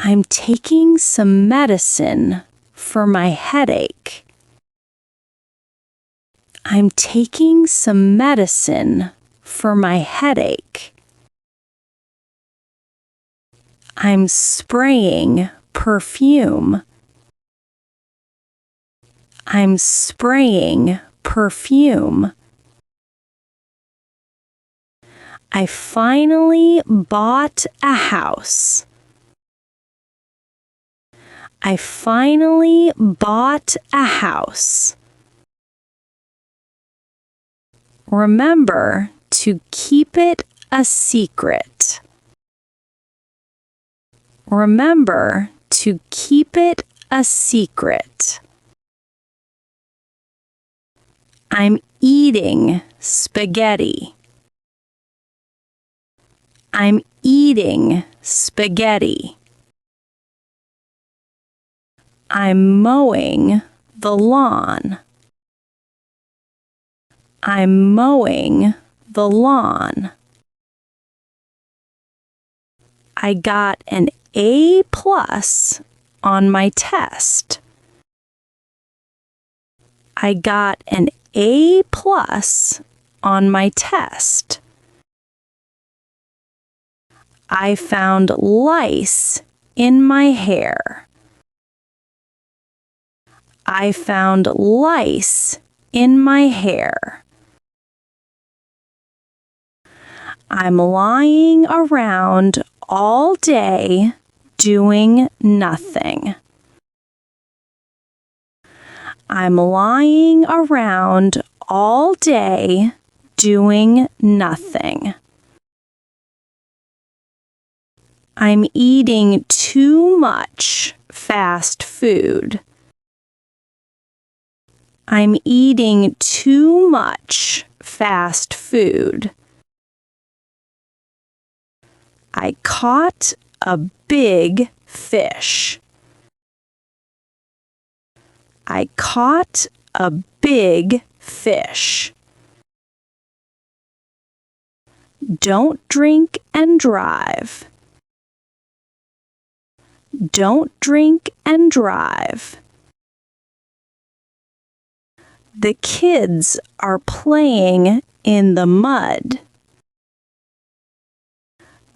I'm taking some medicine for my headache. I'm taking some medicine for my headache. I'm spraying perfume. I'm spraying perfume. I finally bought a house. I finally bought a house. Remember to keep it a secret. Remember to keep it a secret. I'm eating spaghetti. I'm eating spaghetti. I'm mowing the lawn. I'm mowing the lawn. I got an A+ on my test. I got an A+ on my test. I found lice in my hair. I found lice in my hair. I'm lying around all day doing nothing. I'm lying around all day doing nothing. I'm eating too much fast food. I'm eating too much fast food. I caught a big fish. I caught a big fish. Don't drink and drive. Don't drink and drive. The kids are playing in the mud.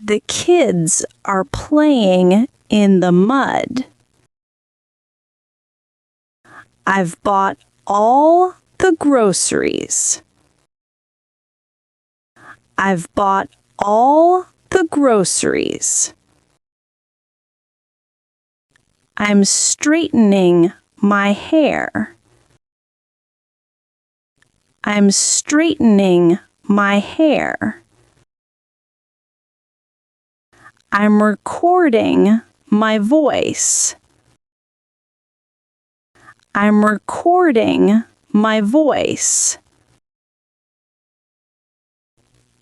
The kids are playing in the mud. I've bought all the groceries. I've bought all the groceries. I'm straightening my hair. I'm straightening my hair. I'm recording my voice. I'm recording my voice.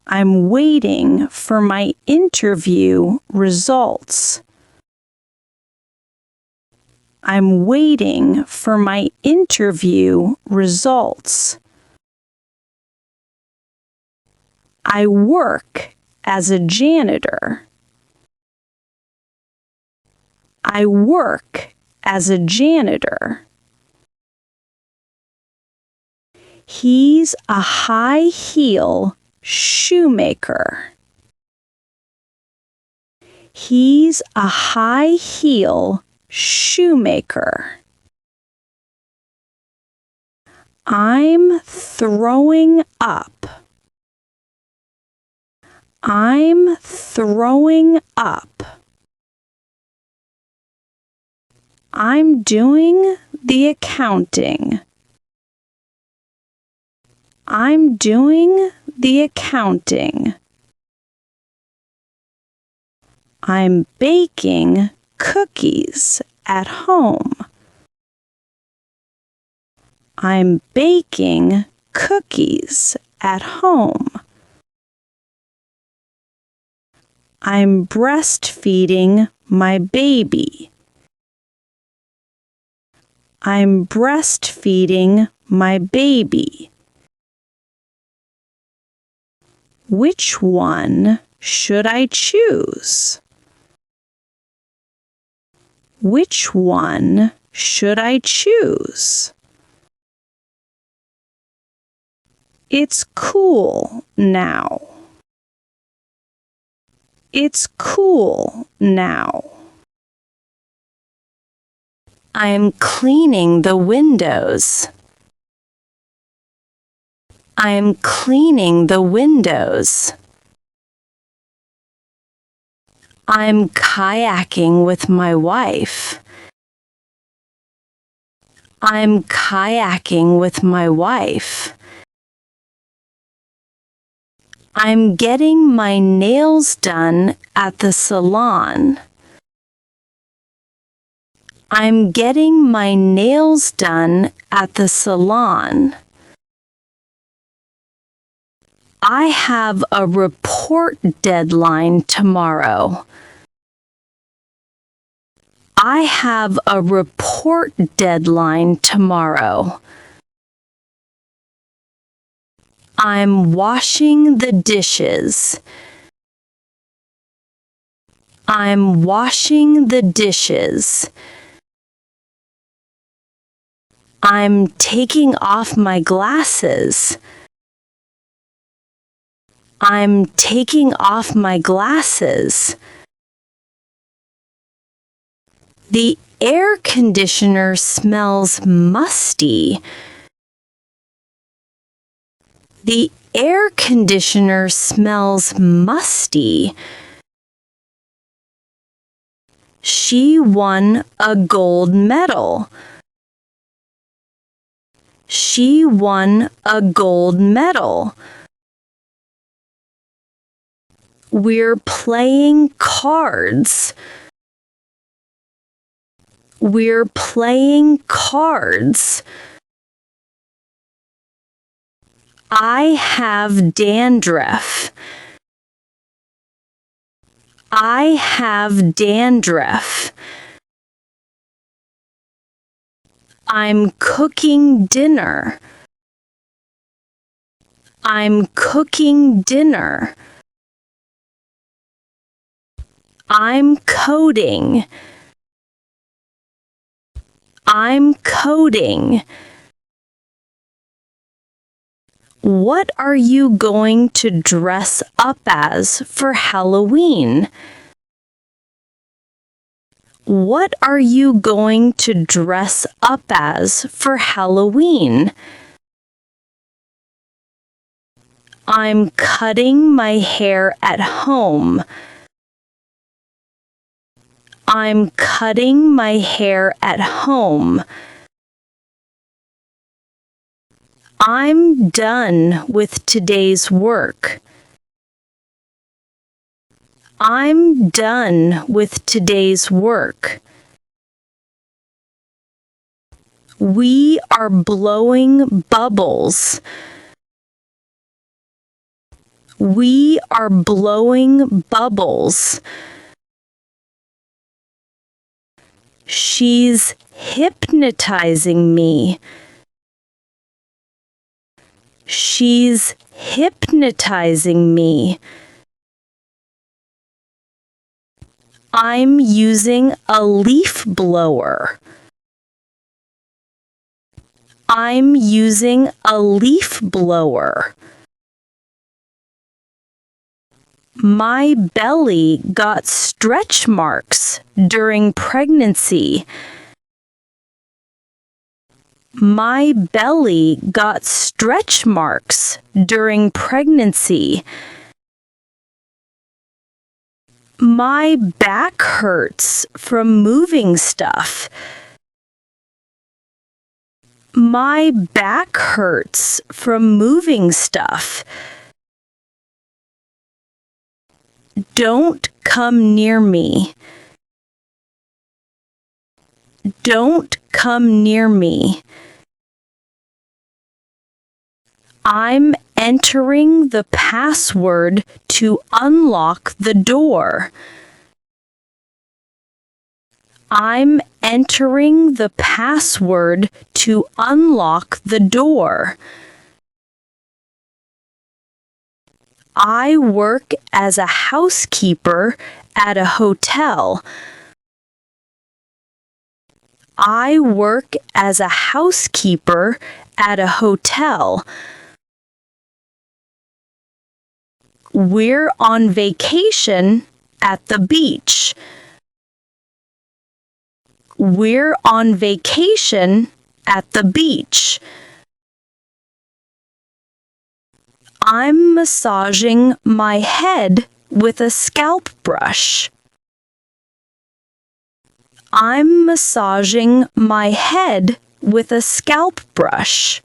I'm waiting for my interview results. I'm waiting for my interview results. I work as a janitor. I work as a janitor. He's a high heel shoemaker. He's a high heel shoemaker. I'm throwing up. I'm throwing up. I'm doing the accounting. I'm doing the accounting. I'm baking cookies at home. I'm baking cookies at home. I'm breastfeeding my baby. I'm breastfeeding my baby. Which one should I choose? Which one should I choose? It's cool now. It's cool now. I'm cleaning the windows. I'm cleaning the windows. I'm kayaking with my wife. I'm kayaking with my wife. I'm getting my nails done at the salon. I'm getting my nails done at the salon. I have a report deadline tomorrow. I have a report deadline tomorrow. I'm washing the dishes. I'm washing the dishes. I'm taking off my glasses. I'm taking off my glasses. The air conditioner smells musty. The air conditioner smells musty. She won a gold medal. She won a gold medal. We're playing cards. We're playing cards. I have dandruff. I have dandruff. I'm cooking dinner. I'm cooking dinner. I'm coding. I'm coding. What are you going to dress up as for Halloween? What are you going to dress up as for Halloween? I'm cutting my hair at home. I'm cutting my hair at home. I'm done with today's work. I'm done with today's work. We are blowing bubbles. We are blowing bubbles. She's hypnotizing me. She's hypnotizing me. I'm using a leaf blower. I'm using a leaf blower. My belly got stretch marks during pregnancy. My belly got stretch marks during pregnancy. My back hurts from moving stuff. My back hurts from moving stuff. Don't come near me. Don't come near me. I'm entering the password to unlock the door. I'm entering the password to unlock the door. I work as a housekeeper at a hotel. I work as a housekeeper at a hotel. We're on vacation at the beach. We're on vacation at the beach. I'm massaging my head with a scalp brush. I'm massaging my head with a scalp brush.